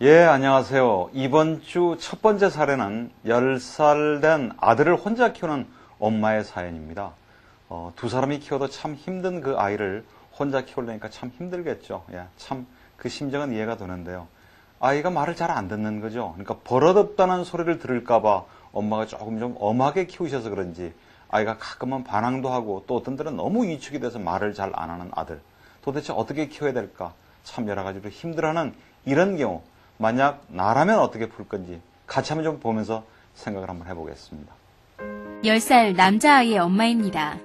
예, 안녕하세요. 이번 주 첫 번째 사례는 10살 된 아들을 혼자 키우는 엄마의 사연입니다. 두 사람이 키워도 참 힘든 그 아이를 혼자 키우려니까 참 힘들겠죠. 예, 참 그 심정은 이해가 되는데요. 아이가 말을 잘 안 듣는 거죠. 그러니까 버릇없다는 소리를 들을까봐 엄마가 조금 좀 엄하게 키우셔서 그런지 아이가 가끔은 반항도 하고 또 어떤 때는 너무 위축이 돼서 말을 잘 안 하는 아들. 도대체 어떻게 키워야 될까? 참 여러 가지로 힘들어하는 이런 경우 만약 나라면 어떻게 풀 건지 같이 한번 좀 보면서 생각을 한번 해보겠습니다. 10살 남자아이의 엄마입니다.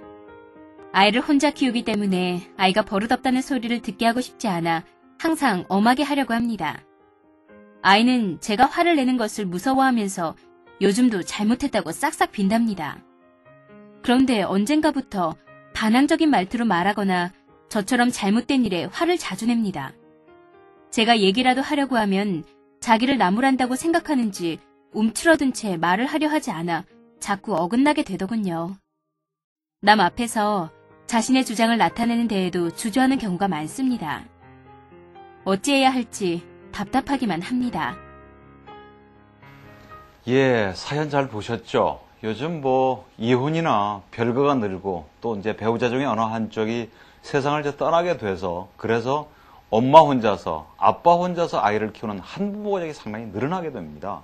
아이를 혼자 키우기 때문에 아이가 버릇없다는 소리를 듣게 하고 싶지 않아 항상 엄하게 하려고 합니다. 아이는 제가 화를 내는 것을 무서워하면서 요즘도 잘못했다고 싹싹 빈답니다. 그런데 언젠가부터 반항적인 말투로 말하거나 저처럼 잘못된 일에 화를 자주 냅니다. 제가 얘기라도 하려고 하면 자기를 나무란다고 생각하는지 움츠러든 채 말을 하려 하지 않아 자꾸 어긋나게 되더군요. 남 앞에서 자신의 주장을 나타내는 데에도 주저하는 경우가 많습니다. 어찌해야 할지 답답하기만 합니다. 예, 사연 잘 보셨죠? 요즘 뭐 이혼이나 별거가 늘고 또 이제 배우자 중에 어느 한쪽이 세상을 이제 떠나게 돼서 그래서 엄마 혼자서 아빠 혼자서 아이를 키우는 한부모 가족이 상당히 늘어나게 됩니다.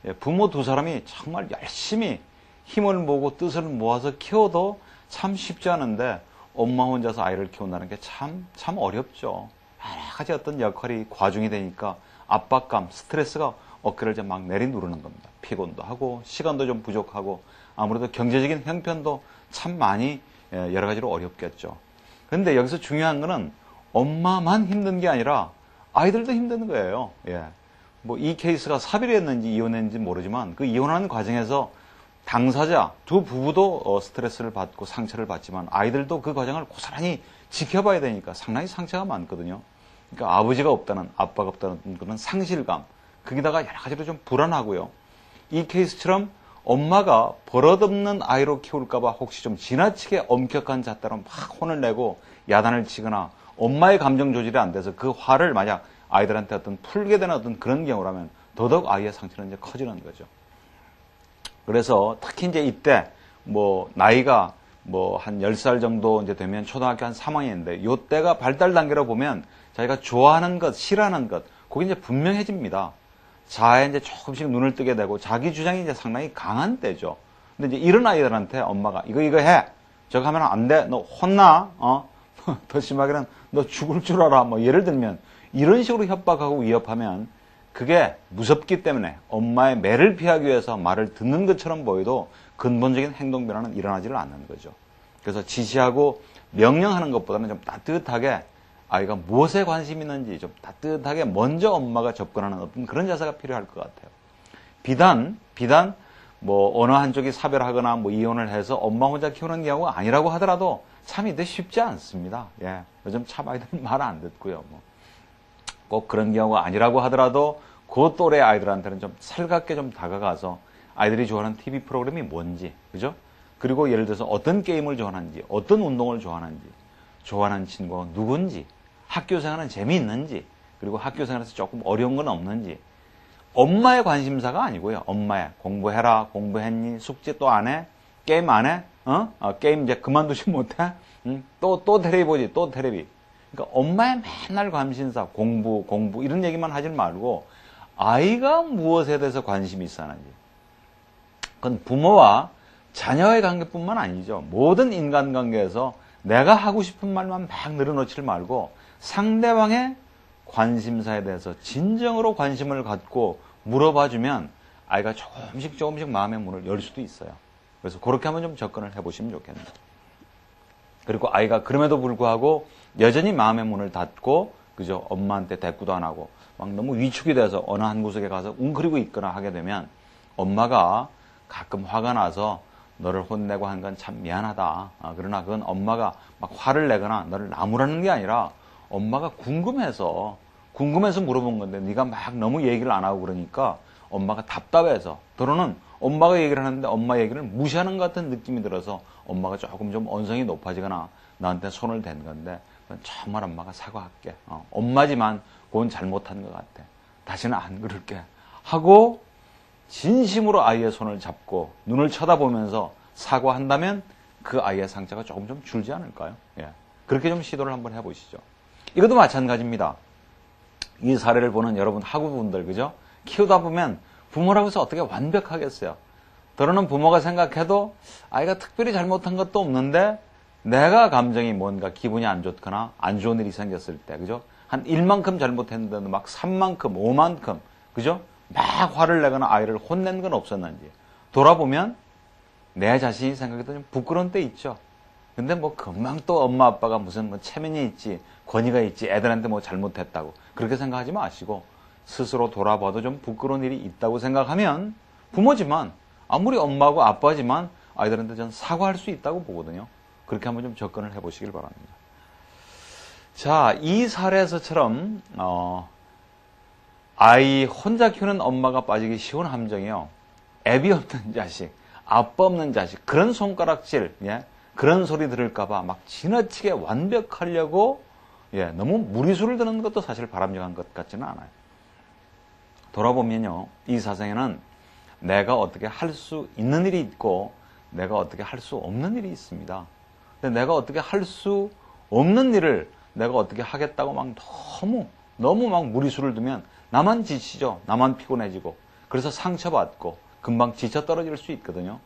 예, 부모 두 사람이 정말 열심히 힘을 모으고 뜻을 모아서 키워도 참 쉽지 않은데 엄마 혼자서 아이를 키운다는 게 참 어렵죠. 여러 가지 어떤 역할이 과중이 되니까 압박감, 스트레스가 어깨를 이제 막 내리누르는 겁니다. 피곤도 하고 시간도 좀 부족하고 아무래도 경제적인 형편도 참 많이 여러 가지로 어렵겠죠. 그런데 여기서 중요한 거는 엄마만 힘든 게 아니라 아이들도 힘든 거예요. 예. 뭐 이 케이스가 사별했는지 이혼했는지 모르지만 그 이혼하는 과정에서 당사자 두 부부도 스트레스를 받고 상처를 받지만 아이들도 그 과정을 고스란히 지켜봐야 되니까 상당히 상처가 많거든요. 그러니까 아버지가 없다는, 아빠가 없다는 그런 상실감, 거기다가 여러 가지로 좀 불안하고요. 이 케이스처럼 엄마가 버릇없는 아이로 키울까봐 혹시 좀 지나치게 엄격한 잣대로 막 혼을 내고 야단을 치거나 엄마의 감정 조절이 안 돼서 그 화를 만약 아이들한테 어떤 풀게 되는 어떤 그런 경우라면 더더욱 아이의 상처는 이제 커지는 거죠. 그래서 특히 이제 이때 뭐 나이가 뭐 한 10살 정도 이제 되면 초등학교 한 3학년인데 요때가 발달 단계로 보면 자기가 좋아하는 것, 싫어하는 것, 그게 이제 분명해집니다. 자아에 이제 조금씩 눈을 뜨게 되고 자기 주장이 이제 상당히 강한 때죠. 근데 이제 이런 아이들한테 엄마가 이거 해. 저거 하면 안 돼. 너 혼나. 더 심하게는 너 죽을 줄 알아. 뭐 예를 들면 이런 식으로 협박하고 위협하면 그게 무섭기 때문에 엄마의 매를 피하기 위해서 말을 듣는 것처럼 보여도 근본적인 행동 변화는 일어나지를 않는 거죠. 그래서 지시하고 명령하는 것보다는 좀 따뜻하게 아이가 무엇에 관심이 있는지 좀 따뜻하게 먼저 엄마가 접근하는 어떤 그런 자세가 필요할 것 같아요. 비단 뭐 어느 한쪽이 사별하거나 뭐 이혼을 해서 엄마 혼자 키우는 경우가 아니라고 하더라도 참 이게 쉽지 않습니다. 예. 요즘 참 아이들은 말 안 듣고요. 꼭 그런 경우가 아니라고 하더라도 그 또래 아이들한테는 좀 살갑게 좀 다가가서 아이들이 좋아하는 TV 프로그램이 뭔지, 그죠? 그리고 예를 들어서 어떤 게임을 좋아하는지, 어떤 운동을 좋아하는지, 좋아하는 친구가 누군지, 학교 생활은 재미있는지, 그리고 학교 생활에서 조금 어려운 건 없는지, 엄마의 관심사가 아니고요. 엄마의 공부해라, 공부했니, 숙제 또 안 해, 게임 안 해, 게임 이제 그만두지 못해, 또 텔레비 보지, 또 텔레비. 그러니까 엄마의 맨날 관심사, 공부 이런 얘기만 하지 말고 아이가 무엇에 대해서 관심이 있어 하는지. 그건 부모와 자녀의 관계뿐만 아니죠. 모든 인간관계에서 내가 하고 싶은 말만 막 늘어놓지 말고 상대방의 관심사에 대해서 진정으로 관심을 갖고 물어봐주면 아이가 조금씩 마음의 문을 열 수도 있어요. 그래서 그렇게 한번 좀 접근을 해보시면 좋겠네요. 그리고 아이가 그럼에도 불구하고 여전히 마음의 문을 닫고 그죠? 엄마한테 대꾸도 안 하고 막 너무 위축이 돼서 어느 한 구석에 가서 웅크리고 있거나 하게 되면 엄마가 가끔 화가 나서 너를 혼내고 한 건 참 미안하다. 그러나 그건 엄마가 막 화를 내거나 너를 나무라는 게 아니라 엄마가 궁금해서 물어본 건데 네가 막 너무 얘기를 안 하고 그러니까 엄마가 답답해서 때로는 엄마가 얘기를 하는데 엄마 얘기를 무시하는 것 같은 느낌이 들어서 엄마가 조금 좀 언성이 높아지거나 나한테 손을 댄 건데 정말 엄마가 사과할게. 엄마지만 그건 잘못한 것 같아. 다시는 안 그럴게 하고 진심으로 아이의 손을 잡고 눈을 쳐다보면서 사과한다면 그 아이의 상처가 조금 좀 줄지 않을까요? 예. 그렇게 좀 시도를 한번 해보시죠. 이것도 마찬가지입니다. 이 사례를 보는 여러분 학우분들, 그죠? 키우다 보면 부모라고 해서 어떻게 완벽하겠어요? 때로는 부모가 생각해도 아이가 특별히 잘못한 것도 없는데 내가 감정이 뭔가 기분이 안 좋거나 안 좋은 일이 생겼을 때, 그죠? 한 1만큼 잘못했는데도 막 3만큼, 5만큼, 그죠? 막 화를 내거나 아이를 혼낸 건 없었는지 돌아보면 내 자신이 생각해도 좀 부끄러운 때 있죠. 근데 뭐 금방 또 엄마 아빠가 무슨 뭐 체면이 있지, 권위가 있지, 애들한테 뭐 잘못했다고 그렇게 생각하지 마시고 스스로 돌아봐도 좀 부끄러운 일이 있다고 생각하면 부모지만 아무리 엄마고 아빠지만 아이들한테 전 사과할 수 있다고 보거든요. 그렇게 한번 좀 접근을 해보시길 바랍니다. 자, 이 사례에서처럼 아이 혼자 키우는 엄마가 빠지기 쉬운 함정이요. 애비 없는 자식, 아빠 없는 자식, 그런 손가락질, 예? 그런 소리 들을까봐 막 지나치게 완벽하려고 너무 무리수를 드는 것도 사실 바람직한 것 같지는 않아요. 돌아보면요, 이 사생에는 내가 어떻게 할 수 있는 일이 있고 내가 어떻게 할 수 없는 일이 있습니다. 근데 내가 어떻게 할 수 없는 일을 내가 어떻게 하겠다고 막 너무 막 무리수를 두면 나만 지치죠. 나만 피곤해지고 그래서 상처받고 금방 지쳐 떨어질 수 있거든요.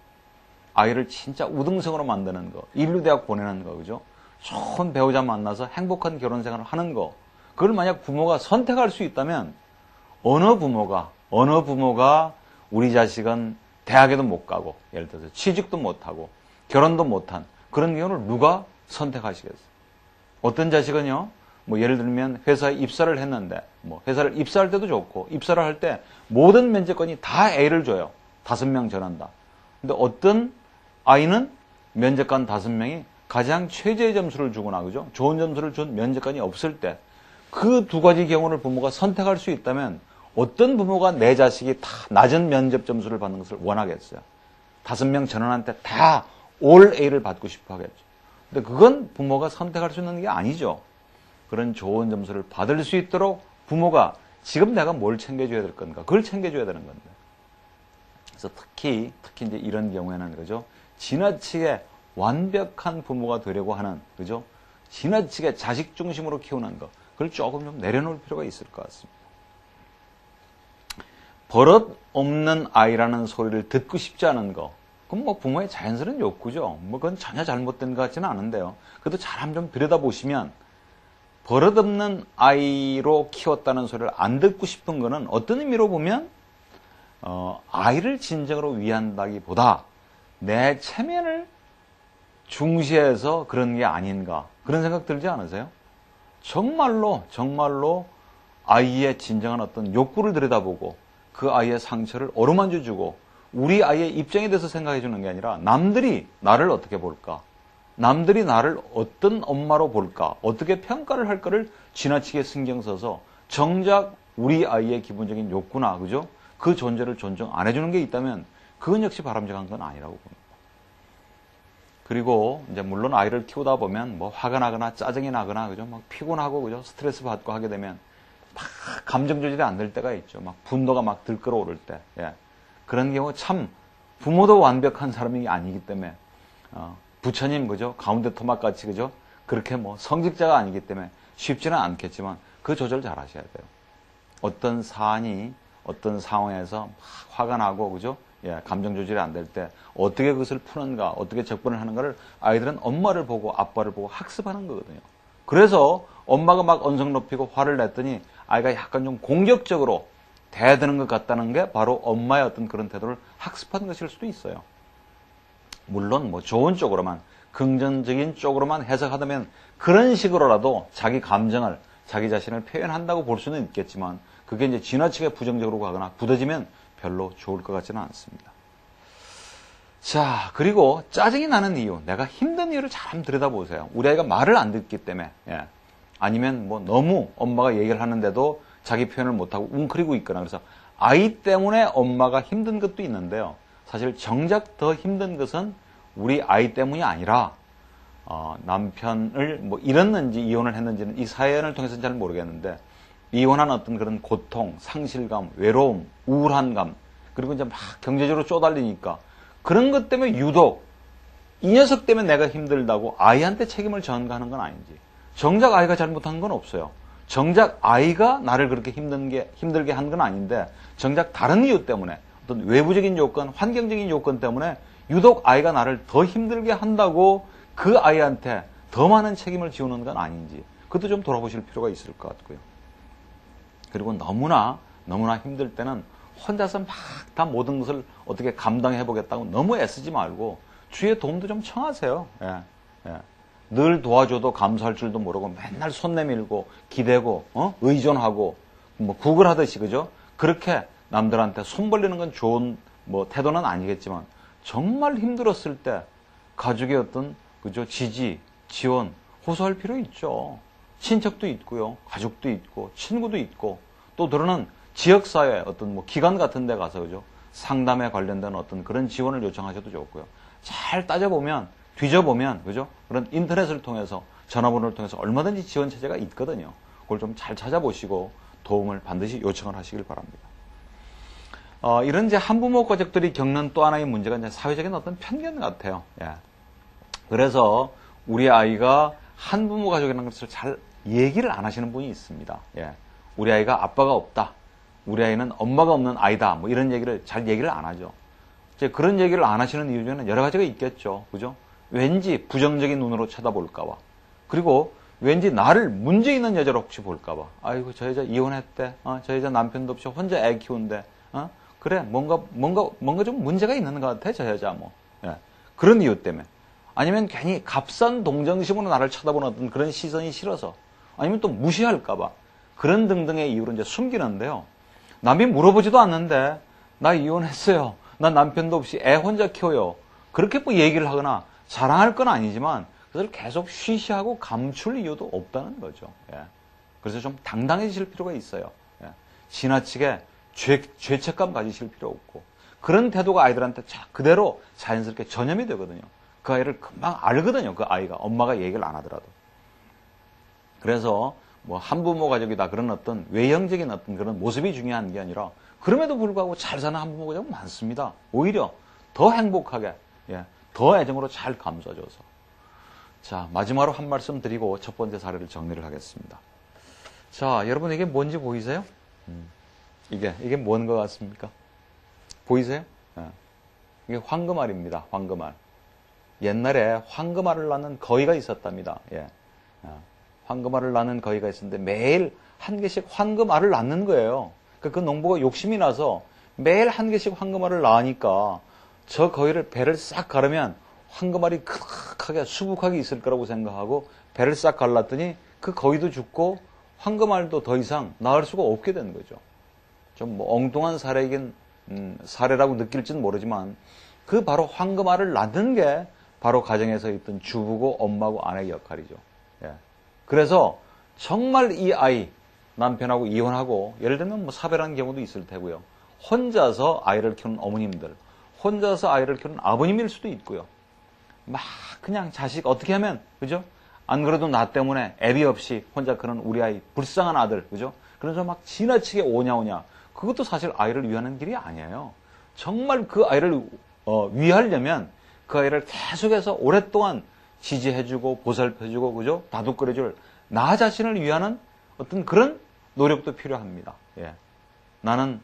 아이를 진짜 우등생으로 만드는 거, 인류대학 보내는 거, 그죠? 좋은 배우자 만나서 행복한 결혼생활을 하는 거, 그걸 만약 부모가 선택할 수 있다면 어느 부모가 우리 자식은 대학에도 못 가고 예를 들어서 취직도 못하고 결혼도 못한 그런 경우를 누가 선택하시겠어요? 어떤 자식은요, 뭐 예를 들면 회사에 입사를 했는데 뭐 회사를 입사할 때도 좋고 입사를 할 때 모든 면접관이 다 A를 줘요. 5명 전한다. 근데 어떤 아이는 면접관 5명이 가장 최저의 점수를 주거나, 그죠? 좋은 점수를 준 면접관이 없을 때 그 두 가지 경우를 부모가 선택할 수 있다면 어떤 부모가 내 자식이 다 낮은 면접 점수를 받는 것을 원하겠어요? 5명 전원한테 다 올 A를 받고 싶어 하겠죠. 근데 그건 부모가 선택할 수 있는 게 아니죠. 그런 좋은 점수를 받을 수 있도록 부모가 지금 내가 뭘 챙겨줘야 될 건가? 그걸 챙겨줘야 되는 건데. 그래서 특히 이제 이런 경우에는, 그죠? 지나치게 완벽한 부모가 되려고 하는, 그죠? 지나치게 자식 중심으로 키우는 거, 그걸 조금 좀 내려놓을 필요가 있을 것 같습니다. 버릇 없는 아이라는 소리를 듣고 싶지 않은 거, 그건 뭐 부모의 자연스러운 욕구죠. 뭐 그건 전혀 잘못된 것 같지는 않은데요. 그래도 잘 좀 들여다보시면 버릇없는 아이로 키웠다는 소리를 안 듣고 싶은 거는 어떤 의미로 보면 아이를 진정으로 위한다기보다 내 체면을 중시해서 그런 게 아닌가, 그런 생각 들지 않으세요? 정말로 아이의 진정한 어떤 욕구를 들여다보고 그 아이의 상처를 어루만져 주고 우리 아이의 입장에 대해서 생각해 주는 게 아니라 남들이 나를 어떻게 볼까, 남들이 나를 어떤 엄마로 볼까, 어떻게 평가를 할까를 지나치게 신경 써서 정작 우리 아이의 기본적인 욕구나, 그죠? 그 존재를 존중 안 해주는 게 있다면 그건 역시 바람직한 건 아니라고 봅니다. 그리고 이제 물론 아이를 키우다 보면 뭐 화가 나거나 짜증이 나거나, 그죠? 막 피곤하고, 그죠? 스트레스 받고 하게 되면 막 감정 조절이 안 될 때가 있죠. 막 분노가 막 들끓어오를 때. 예. 그런 경우 참 부모도 완벽한 사람이 아니기 때문에 부처님, 그죠? 가운데 토막같이, 그죠? 그렇게 뭐 성직자가 아니기 때문에 쉽지는 않겠지만 그 조절 잘 하셔야 돼요. 어떤 사안이 어떤 상황에서 막 화가 나고, 그죠? 예, 감정 조절이 안 될 때 어떻게 그것을 푸는가, 어떻게 접근을 하는가를 아이들은 엄마를 보고 아빠를 보고 학습하는 거거든요. 그래서 엄마가 막 언성 높이고 화를 냈더니 아이가 약간 좀 공격적으로 대드는 것 같다는 게 바로 엄마의 어떤 그런 태도를 학습한 것일 수도 있어요. 물론 뭐 좋은 쪽으로만, 긍정적인 쪽으로만 해석하다면 그런 식으로라도 자기 감정을, 자기 자신을 표현한다고 볼 수는 있겠지만 그게 이제 지나치게 부정적으로 가거나 굳어지면 별로 좋을 것 같지는 않습니다. 자, 그리고 짜증이 나는 이유, 내가 힘든 이유를 잘 한번 들여다보세요. 우리 아이가 말을 안 듣기 때문에, 예. 아니면 뭐 너무 엄마가 얘기를 하는데도 자기 표현을 못하고 웅크리고 있거나, 그래서 아이 때문에 엄마가 힘든 것도 있는데요. 사실 정작 더 힘든 것은 우리 아이 때문이 아니라 남편을 뭐 잃었는지 이혼을 했는지는 이 사연을 통해서는 잘 모르겠는데 이혼한 어떤 그런 고통, 상실감, 외로움, 우울한 감, 그리고 이제 막 경제적으로 쪼달리니까 그런 것 때문에 유독 이 녀석 때문에 내가 힘들다고 아이한테 책임을 전가하는 건 아닌지. 정작 아이가 잘못한 건 없어요. 정작 아이가 나를 그렇게 힘들게 한 건 아닌데 정작 다른 이유 때문에 어떤 외부적인 요건, 환경적인 요건 때문에 유독 아이가 나를 더 힘들게 한다고 그 아이한테 더 많은 책임을 지우는 건 아닌지. 그것도 좀 돌아보실 필요가 있을 것 같고요. 그리고 너무나 힘들 때는 혼자서 막 다 모든 것을 어떻게 감당해 보겠다고 너무 애쓰지 말고 주위의 도움도 좀 청하세요. 예, 예. 늘 도와줘도 감사할 줄도 모르고 맨날 손 내밀고 기대고 의존하고 뭐 구걸하듯이 그죠? 그렇게 남들한테 손 벌리는 건 좋은 뭐 태도는 아니겠지만 정말 힘들었을 때 가족의 어떤 그죠? 지지, 지원, 호소할 필요 있죠. 친척도 있고요. 가족도 있고 친구도 있고 또 들어는 지역사회 어떤 뭐 기관 같은 데 가서 그죠? 상담에 관련된 어떤 그런 지원을 요청하셔도 좋고요. 잘 따져보면 뒤져보면 그죠? 그런 인터넷을 통해서 전화번호를 통해서 얼마든지 지원 체제가 있거든요. 그걸 좀 잘 찾아보시고 도움을 반드시 요청을 하시길 바랍니다. 이런 이제 한부모 가족들이 겪는 또 하나의 문제가 이제 사회적인 어떤 편견 같아요. 예. 그래서 우리 아이가 한부모 가족이라는 것을 잘 얘기를 안 하시는 분이 있습니다. 예. 우리 아이가 아빠가 없다. 우리 아이는 엄마가 없는 아이다. 뭐 이런 얘기를 잘 얘기를 안 하죠. 이제 그런 얘기를 안 하시는 이유 중에는 여러 가지가 있겠죠. 그죠? 왠지 부정적인 눈으로 쳐다볼까봐. 그리고 왠지 나를 문제 있는 여자로 혹시 볼까봐. 아이고, 저 여자 이혼했대. 저 여자 남편도 없이 혼자 애 키운대. 그래, 뭔가 좀 문제가 있는 것 같아, 저 여자 뭐. 예. 그런 이유 때문에. 아니면 괜히 값싼 동정심으로 나를 쳐다보는 어떤 그런 시선이 싫어서. 아니면 또 무시할까봐. 그런 등등의 이유로 이제 숨기는데요. 남이 물어보지도 않는데, 나 이혼했어요. 나 남편도 없이 애 혼자 키워요. 그렇게 뭐 얘기를 하거나 자랑할 건 아니지만 그것을 계속 쉬쉬하고 감출 이유도 없다는 거죠. 예. 그래서 좀 당당해지실 필요가 있어요. 예. 지나치게 죄책감 가지실 필요 없고 그런 태도가 아이들한테 그대로 자연스럽게 전염이 되거든요. 그 아이를 금방 알거든요. 그 아이가 엄마가 얘기를 안 하더라도. 그래서 뭐 한부모 가족이다 그런 어떤 외형적인 어떤 그런 모습이 중요한 게 아니라 그럼에도 불구하고 잘 사는 한부모 가족은 많습니다. 오히려 더 행복하게, 예, 더 애정으로 잘 감싸줘서. 자, 마지막으로 한 말씀 드리고 첫 번째 사례를 정리를 하겠습니다. 자, 여러분 이게 뭔지 보이세요? 이게 뭔 것 같습니까? 보이세요? 예. 이게 황금알입니다. 황금알. 옛날에 황금알을 낳는 거위가 있었답니다. 예. 황금알을 낳는 거위가 있었는데 매일 한 개씩 황금알을 낳는 거예요. 그 농부가 욕심이 나서 매일 한 개씩 황금알을 낳으니까 저 거위를 배를 싹 가르면 황금알이 크게 수북하게 있을 거라고 생각하고 배를 싹 갈랐더니 그 거위도 죽고 황금알도 더 이상 낳을 수가 없게 된 거죠. 좀 뭐 엉뚱한 사례이긴 사례라고 느낄지는 모르지만 그 바로 황금알을 낳는 게 바로 가정에서 있던 주부고 엄마고 아내의 역할이죠. 예. 그래서 정말 이 아이 남편하고 이혼하고 예를 들면 뭐 사별한 경우도 있을 테고요. 혼자서 아이를 키우는 어머님들, 혼자서 아이를 키우는 아버님일 수도 있고요. 막 그냥 자식 어떻게 하면 그죠? 안 그래도 나 때문에 애비 없이 혼자 크는 우리 아이 불쌍한 아들 그죠? 그래서 막 지나치게 오냐오냐 그것도 사실 아이를 위하는 길이 아니에요. 정말 그 아이를 위하려면 그 아이를 계속해서 오랫동안 지지해주고 보살펴주고 그죠? 다독거려줄 나 자신을 위하는 어떤 그런 노력도 필요합니다. 예. 나는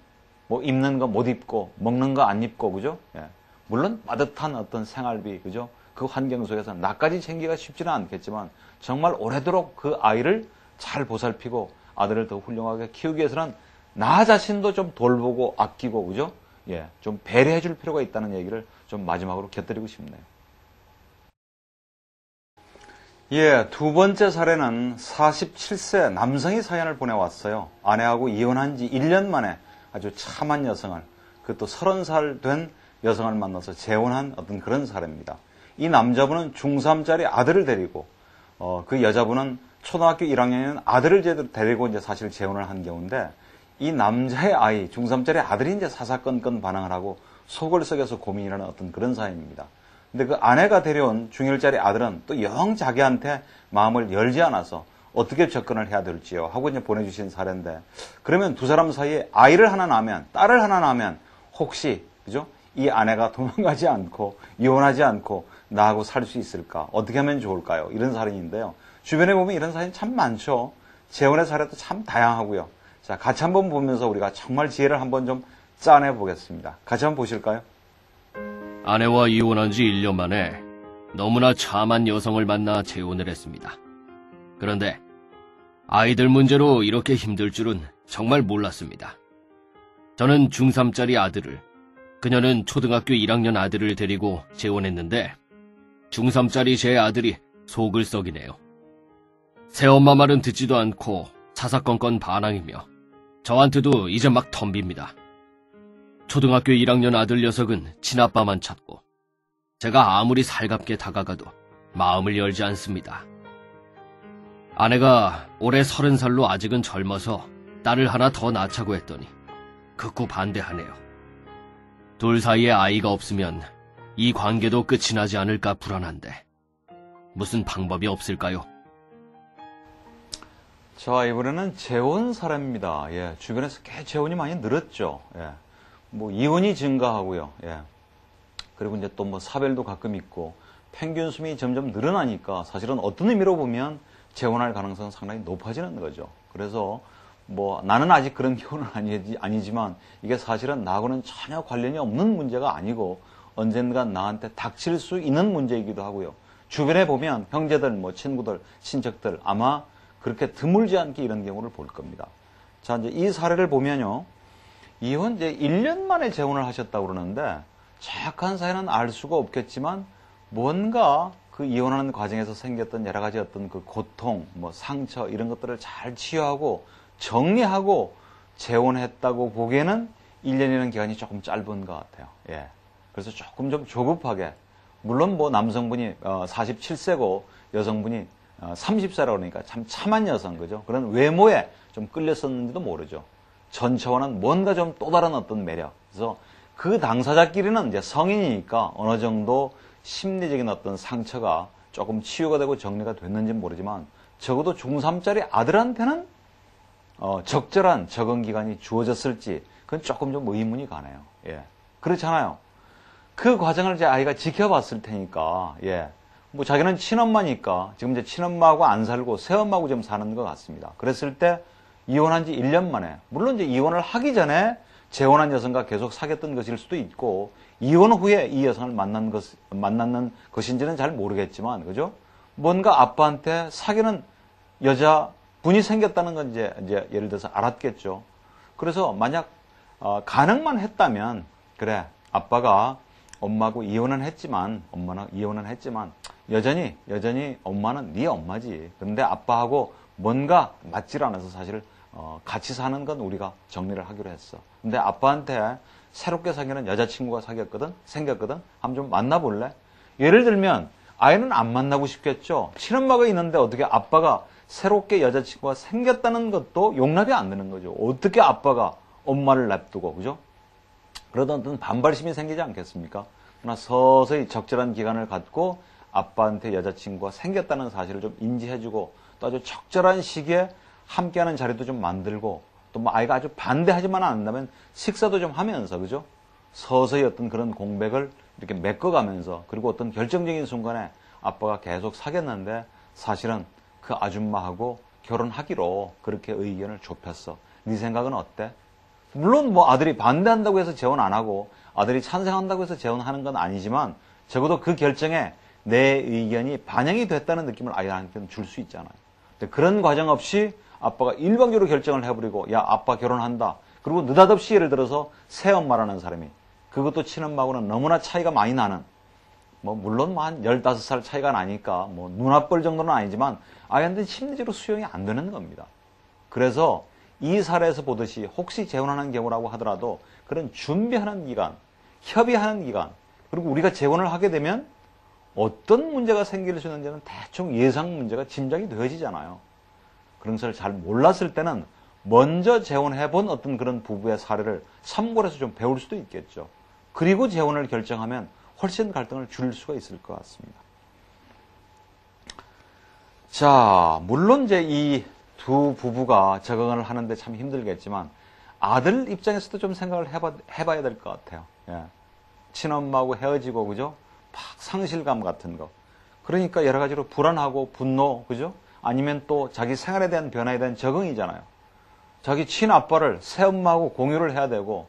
뭐 입는 거 못 입고 먹는 거 안 입고 그죠? 예. 물론 빠듯한 어떤 생활비 그죠? 그 환경 속에서 나까지 챙기기가 쉽지는 않겠지만 정말 오래도록 그 아이를 잘 보살피고 아들을 더 훌륭하게 키우기 위해서는 나 자신도 좀 돌보고 아끼고 그죠? 예. 좀 배려해 줄 필요가 있다는 얘기를 좀 마지막으로 곁들이고 싶네요. 예, 두 번째 사례는 47세 남성이 사연을 보내왔어요. 아내하고 이혼한 지 1년 만에 아주 참한 여성을, 그것도 30살 된 여성을 만나서 재혼한 어떤 그런 사례입니다. 이 남자분은 중3짜리 아들을 데리고, 그 여자분은 초등학교 1학년인 아들을 데리고 이제 사실 재혼을 한 경우인데, 이 남자의 아이, 중3짜리 아들이 이제 사사건건 반항을 하고 속을 썩여서 고민이라는 어떤 그런 사연입니다. 근데 그 아내가 데려온 중1짜리 아들은 또 영 자기한테 마음을 열지 않아서 어떻게 접근을 해야 될지요 하고 이제 보내주신 사례인데, 그러면 두 사람 사이에 아이를 하나 낳으면, 딸을 하나 낳으면 혹시 그죠? 이 아내가 도망가지 않고 이혼하지 않고 나하고 살 수 있을까? 어떻게 하면 좋을까요? 이런 사례인데요. 주변에 보면 이런 사례는 참 많죠. 재혼의 사례도 참 다양하고요. 자, 같이 한번 보면서 우리가 정말 지혜를 한번 좀 짜내 보겠습니다. 같이 한번 보실까요? 아내와 이혼한 지 1년 만에 너무나 참한 여성을 만나 재혼을 했습니다. 그런데 아이들 문제로 이렇게 힘들 줄은 정말 몰랐습니다. 저는 중3짜리 아들을, 그녀는 초등학교 1학년 아들을 데리고 재혼했는데 중3짜리 제 아들이 속을 썩이네요. 새엄마 말은 듣지도 않고 사사건건 반항이며 저한테도 이제 막 덤빕니다. 초등학교 1학년 아들 녀석은 친아빠만 찾고 제가 아무리 살갑게 다가가도 마음을 열지 않습니다. 아내가 올해 30살로 아직은 젊어서 딸을 하나 더 낳자고 했더니 극구 반대하네요. 둘 사이에 아이가 없으면 이 관계도 끝이 나지 않을까 불안한데 무슨 방법이 없을까요? 자, 이번에는 재혼 사례입니다. 예, 주변에서 꽤 재혼이 많이 늘었죠. 예, 뭐 이혼이 증가하고요. 예, 그리고 이제 또 뭐 사별도 가끔 있고 평균 수명이 점점 늘어나니까 사실은 어떤 의미로 보면 재혼할 가능성은 상당히 높아지는 거죠. 그래서 뭐 나는 아직 그런 경우는 아니지만 이게 사실은 나하고는 전혀 관련이 없는 문제가 아니고 언젠가 나한테 닥칠 수 있는 문제이기도 하고요. 주변에 보면 형제들, 뭐 친구들, 친척들 아마 그렇게 드물지 않게 이런 경우를 볼 겁니다. 자, 이제 이 사례를 보면요. 이혼 이제 1년 만에 재혼을 하셨다고 그러는데 정확한 사연은 알 수가 없겠지만 뭔가 그 이혼하는 과정에서 생겼던 여러 가지 어떤 그 고통, 뭐 상처 이런 것들을 잘 치유하고 정리하고 재혼했다고 보기에는 1년이라는 기간이 조금 짧은 것 같아요. 예. 그래서 조금 좀 조급하게, 물론 뭐 남성분이 47세고 여성분이 30세라고 그러니까 참 참한 여성, 그죠? 그런 외모에 좀 끌렸었는지도 모르죠. 전체와는 뭔가 좀 또 다른 어떤 매력. 그래서 그 당사자끼리는 이제 성인이니까 어느 정도 심리적인 어떤 상처가 조금 치유가 되고 정리가 됐는지는 모르지만 적어도 중3짜리 아들한테는 적절한 적응 기간이 주어졌을지 그건 조금 좀 의문이 가네요. 예. 그렇잖아요. 그 과정을 이제 아이가 지켜봤을 테니까, 예. 뭐 자기는 친엄마니까 지금 이제 친엄마하고 안 살고 새엄마하고 좀 사는 것 같습니다. 그랬을 때 이혼한 지 1년 만에, 물론 이제 이혼을 하기 전에 재혼한 여성과 계속 사귀었던 것일 수도 있고, 이혼 후에 이 여성을 만났는 것인지는 잘 모르겠지만, 그죠? 뭔가 아빠한테 사귀는 여자분이 생겼다는 건 이제 예를 들어서 알았겠죠. 그래서 만약, 가능만 했다면, 그래, 아빠가 엄마하고 이혼은 했지만, 엄마는 이혼은 했지만, 여전히 엄마는 네 엄마지. 근데 아빠하고 뭔가 맞질 않아서 사실 같이 사는 건 우리가 정리를 하기로 했어. 근데 아빠한테 새롭게 사귀는 여자친구가 생겼거든? 한번 좀 만나볼래? 예를 들면 아이는 안 만나고 싶겠죠. 친엄마가 있는데 어떻게 아빠가 새롭게 여자친구가 생겼다는 것도 용납이 안 되는 거죠. 어떻게 아빠가 엄마를 냅두고, 그죠? 그러다 어떤 반발심이 생기지 않겠습니까? 그러나 서서히 적절한 기간을 갖고 아빠한테 여자친구가 생겼다는 사실을 좀 인지해주고 또 아주 적절한 시기에 함께하는 자리도 좀 만들고 또 뭐 아이가 아주 반대하지만 않는다면 식사도 좀 하면서, 그죠? 서서히 어떤 그런 공백을 이렇게 메꿔가면서, 그리고 어떤 결정적인 순간에 아빠가 계속 사귀었는데 사실은 그 아줌마하고 결혼하기로 그렇게 의견을 좁혔어. 네 생각은 어때? 물론 뭐 아들이 반대한다고 해서 재혼 안 하고 아들이 찬성한다고 해서 재혼하는 건 아니지만 적어도 그 결정에 내 의견이 반영이 됐다는 느낌을 아이한테는 줄 수 있잖아요. 근데 그런 과정 없이 아빠가 일방적으로 결정을 해버리고, 야, 아빠 결혼한다. 그리고 느닷없이 예를 들어서 새엄마라는 사람이, 그것도 친엄마하고는 너무나 차이가 많이 나는, 뭐 물론 뭐 한 15살 차이가 나니까 뭐 눈앞벌 정도는 아니지만 아이한테 심리적으로 수용이 안 되는 겁니다. 그래서 이 사례에서 보듯이 혹시 재혼하는 경우라고 하더라도 그런 준비하는 기간, 협의하는 기간, 그리고 우리가 재혼을 하게 되면 어떤 문제가 생길 수 있는지는 대충 예상 문제가 짐작이 되어지잖아요. 그런 것을 잘 몰랐을 때는 먼저 재혼해본 어떤 그런 부부의 사례를 참고를 해서 좀 배울 수도 있겠죠. 그리고 재혼을 결정하면 훨씬 갈등을 줄일 수가 있을 것 같습니다. 자, 물론 이제 이 두 부부가 적응을 하는데 참 힘들겠지만 아들 입장에서도 좀 생각을 해봐야 될 것 같아요. 예. 친엄마하고 헤어지고, 그죠? 막 상실감 같은 거. 그러니까 여러 가지로 불안하고 분노, 그죠? 아니면 또 자기 생활에 대한 변화에 대한 적응이잖아요. 자기 친아빠를 새엄마하고 공유를 해야 되고,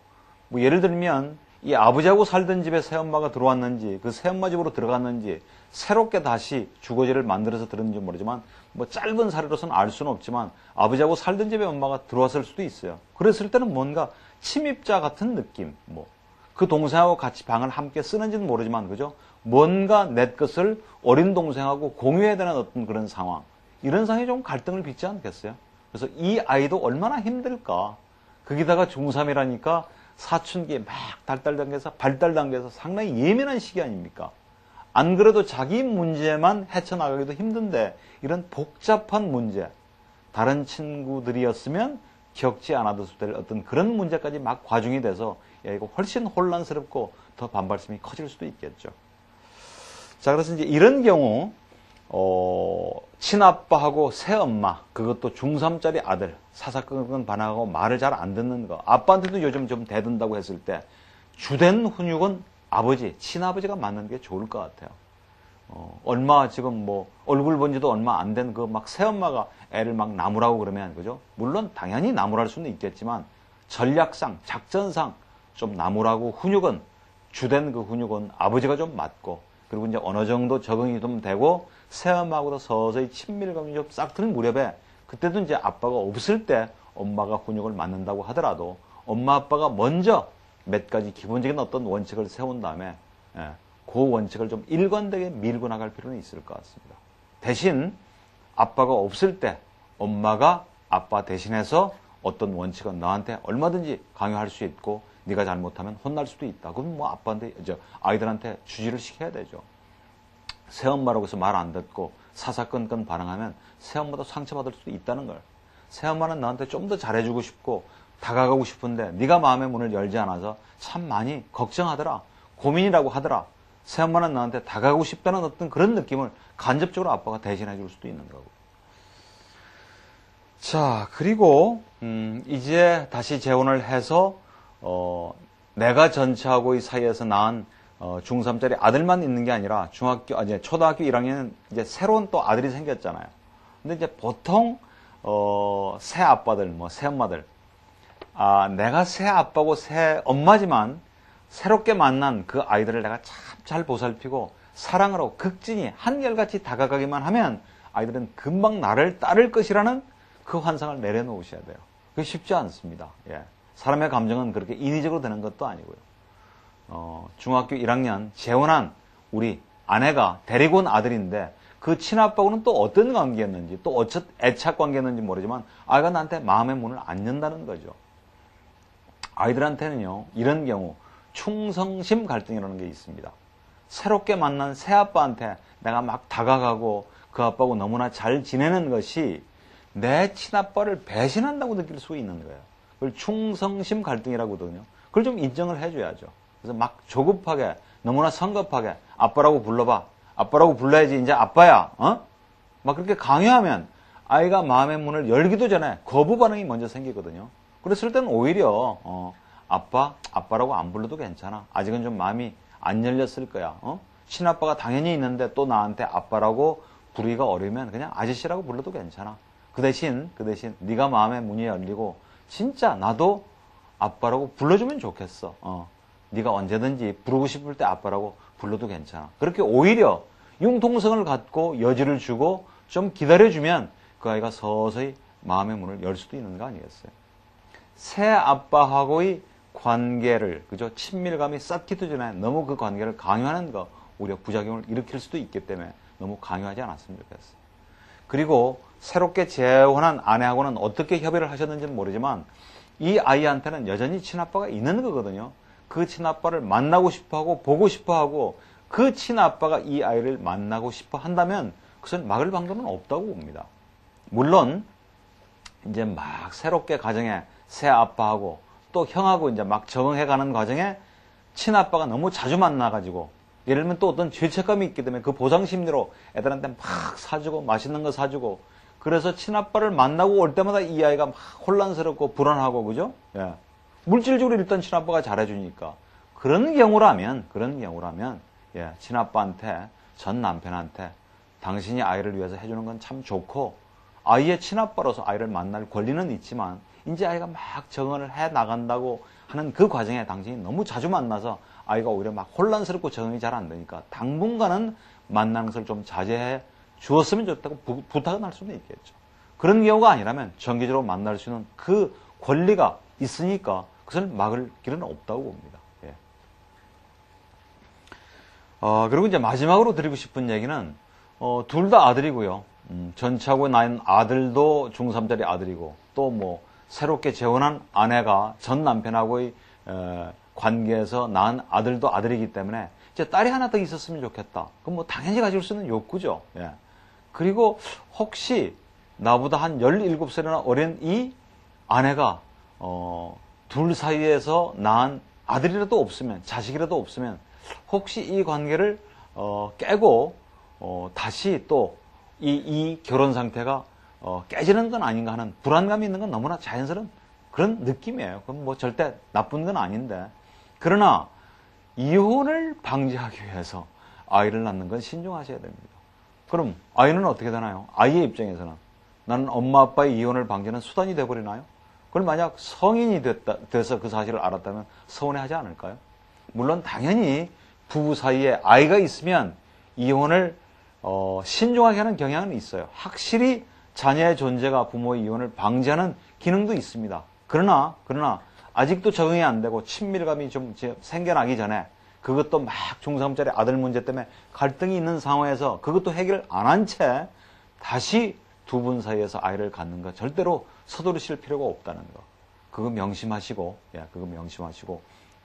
뭐 예를 들면 이 아버지하고 살던 집에 새엄마가 들어왔는지, 그 새엄마 집으로 들어갔는지, 새롭게 다시 주거지를 만들어서 들었는지 모르지만, 뭐 짧은 사례로서는 알 수는 없지만, 아버지하고 살던 집에 엄마가 들어왔을 수도 있어요. 그랬을 때는 뭔가 침입자 같은 느낌, 그 동생하고 같이 방을 함께 쓰는지는 모르지만, 그죠? 뭔가 내 것을 어린 동생하고 공유해야 되는 어떤 그런 상황. 이런 상황이 좀 갈등을 빚지 않겠어요? 그래서 이 아이도 얼마나 힘들까. 거기다가 중3이라니까 사춘기에 막 발달 단계에서 상당히 예민한 시기 아닙니까? 안 그래도 자기 문제만 헤쳐나가기도 힘든데 이런 복잡한 문제, 다른 친구들이었으면 겪지 않아도 될 어떤 그런 문제까지 막 과중이 돼서 이거 훨씬 혼란스럽고 더 반발심이 커질 수도 있겠죠. 자, 그래서 이제 이런 경우 친아빠하고 새엄마, 그것도 중3짜리 아들, 사사건건 반항하고 말을 잘 안 듣는 거, 아빠한테도 요즘 좀 대든다고 했을 때 주된 훈육은 아버지, 친아버지가 맞는 게 좋을 것 같아요. 얼마 지금 뭐 얼굴 본 지도 얼마 안 된 그 막 새엄마가 애를 막 나무라고 그러면, 그죠? 물론 당연히 나무랄 수는 있겠지만 전략상, 작전상 좀 나무라고 훈육은, 주된 그 훈육은 아버지가 좀 맞고, 그리고 이제 어느 정도 적응이 좀 되고 새엄마하고도 서서히 친밀감이 좀 싹 들 무렵에, 그때도 이제 아빠가 없을 때 엄마가 훈육을 맡는다고 하더라도 엄마 아빠가 먼저 몇 가지 기본적인 어떤 원칙을 세운 다음에 그 원칙을 좀 일관되게 밀고 나갈 필요는 있을 것 같습니다. 대신 아빠가 없을 때 엄마가 아빠 대신해서 어떤 원칙은 너한테 얼마든지 강요할 수 있고 네가 잘못하면 혼날 수도 있다. 그럼 뭐 아이들한테 주지를 시켜야 되죠. 새엄마라고 해서 말 안 듣고 사사건건 반항하면 새엄마도 상처받을 수도 있다는 걸. 새엄마는 너한테 좀 더 잘해주고 싶고 다가가고 싶은데 네가 마음의 문을 열지 않아서 참 많이 걱정하더라. 고민이라고 하더라. 새엄마는 너한테 다가가고 싶다는 어떤 그런 느낌을 간접적으로 아빠가 대신해 줄 수도 있는 거고. 자, 그리고 이제 다시 재혼을 해서 내가 전처하고 이 사이에서 낳은 중3짜리 아들만 있는 게 아니라 초등학교 1학년은 이제 새로운 또 아들이 생겼잖아요. 근데 이제 보통 새 아빠들, 새 엄마들, 내가 새 아빠고 새 엄마지만 새롭게 만난 그 아이들을 내가 참 잘 보살피고 사랑을 하고 극진히 한결같이 다가가기만 하면 아이들은 금방 나를 따를 것이라는 그 환상을 내려놓으셔야 돼요. 그게 쉽지 않습니다. 예. 사람의 감정은 그렇게 인위적으로 되는 것도 아니고요. 중학교 1학년 재혼한 우리 아내가 데리고 온 아들인데 그 친아빠하고는 또 어떤 관계였는지, 또 애착 관계였는지 모르지만 아이가 나한테 마음의 문을 안 연다는 거죠. 아이들한테는요, 이런 경우 충성심 갈등이라는 게 있습니다. 새롭게 만난 새 아빠한테 내가 막 다가가고 그 아빠하고 너무나 잘 지내는 것이 내 친아빠를 배신한다고 느낄 수 있는 거예요. 그걸 충성심 갈등이라고 하거든요. 그걸 좀 인정을 해줘야죠. 그래서 막 조급하게, 너무나 성급하게 아빠라고 불러봐. 아빠라고 불러야지 이제 아빠야. 막 그렇게 강요하면 아이가 마음의 문을 열기도 전에 거부 반응이 먼저 생기거든요. 그랬을 때는 오히려 아빠라고 안 불러도 괜찮아. 아직은 좀 마음이 안 열렸을 거야. 친아빠가 당연히 있는데 또 나한테 아빠라고 부르기가 어려우면 그냥 아저씨라고 불러도 괜찮아. 그 대신 네가 마음의 문이 열리고 진짜 나도 아빠라고 불러주면 좋겠어. 네가 언제든지 부르고 싶을 때 아빠라고 불러도 괜찮아. 그렇게 오히려 융통성을 갖고 여지를 주고 좀 기다려주면 그 아이가 서서히 마음의 문을 열 수도 있는 거 아니겠어요? 새 아빠하고의 관계를, 그죠? 친밀감이 쌓기도 전에 너무 그 관계를 강요하는 거 오히려 부작용을 일으킬 수도 있기 때문에 너무 강요하지 않았으면 좋겠어요. 그리고 새롭게 재혼한 아내하고는 어떻게 협의를 하셨는지는 모르지만 이 아이한테는 여전히 친아빠가 있는 거거든요. 그 친아빠를 만나고 싶어하고 보고 싶어하고 그 친아빠가 이 아이를 만나고 싶어 한다면 그것은 막을 방법은 없다고 봅니다. 물론 이제 막 새롭게 가정에 새 아빠하고 또 형하고 이제 막 적응해가는 과정에 친아빠가 너무 자주 만나가지고 예를 들면 또 어떤 죄책감이 있기 때문에 그 보상 심리로 애들한테 막 사주고 맛있는 거 사주고 그래서 친아빠를 만나고 올 때마다 이 아이가 막 혼란스럽고 불안하고 그죠? 예. 물질적으로 일단 친아빠가 잘해주니까 그런 경우라면 예, 친아빠한테 전 남편한테 당신이 아이를 위해서 해주는 건 참 좋고 아이의 친아빠로서 아이를 만날 권리는 있지만 이제 아이가 막 적응을 해 나간다고 하는 그 과정에 당신이 너무 자주 만나서 아이가 오히려 막 혼란스럽고 적응이 잘 안 되니까 당분간은 만나는 것을 좀 자제해 주었으면 좋다고 부탁은 할 수는 있겠죠. 그런 경우가 아니라면 정기적으로 만날 수 있는 그 권리가 있으니까 그것을 막을 길은 없다고 봅니다. 예. 그리고 이제 마지막으로 드리고 싶은 얘기는 둘 다 아들이고요. 전치하고 낳은 아들도 중3짜리 아들이고 또 뭐 새롭게 재혼한 아내가 전 남편하고의 관계에서 낳은 아들도 아들이기 때문에 이제 딸이 하나 더 있었으면 좋겠다. 그럼 뭐 당연히 가질 수 있는 욕구죠. 예. 그리고 혹시 나보다 한 17살이나 어린 이 아내가 둘 사이에서 낳은 아들이라도 없으면 자식이라도 없으면 혹시 이 관계를 깨고 다시 또 이 결혼 상태가 깨지는 건 아닌가 하는 불안감이 있는 건 너무나 자연스러운 그런 느낌이에요. 그럼 뭐 절대 나쁜 건 아닌데 그러나 이혼을 방지하기 위해서 아이를 낳는 건 신중하셔야 됩니다. 그럼 아이는 어떻게 되나요? 아이의 입장에서는 나는 엄마 아빠의 이혼을 방지하는 수단이 돼버리나요? 그럼 만약 성인이 돼서 그 사실을 알았다면 서운해하지 않을까요? 물론 당연히 부부 사이에 아이가 있으면 이혼을 신중하게 하는 경향은 있어요. 확실히 자녀의 존재가 부모의 이혼을 방지하는 기능도 있습니다. 그러나 아직도 적응이 안 되고 친밀감이 좀 생겨나기 전에 그것도 막 중3짜리 아들 문제 때문에 갈등이 있는 상황에서 그것도 해결 안 한 채 다시 두 분 사이에서 아이를 갖는 거 절대로 서두르실 필요가 없다는 거. 그거 명심하시고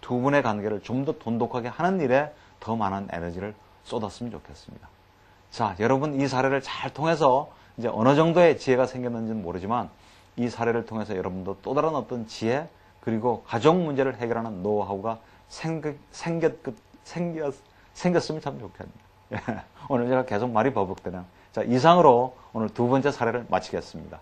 두 분의 관계를 좀 더 돈독하게 하는 일에 더 많은 에너지를 쏟았으면 좋겠습니다. 자, 여러분 이 사례를 잘 통해서 이제 어느 정도의 지혜가 생겼는지는 모르지만 이 사례를 통해서 여러분도 또 다른 어떤 지혜 그리고 가족 문제를 해결하는 노하우가 생겼으면 참 좋겠네요. 오늘 제가 계속 말이 버벅대네요. 자, 이상으로 오늘 두 번째 사례를 마치겠습니다.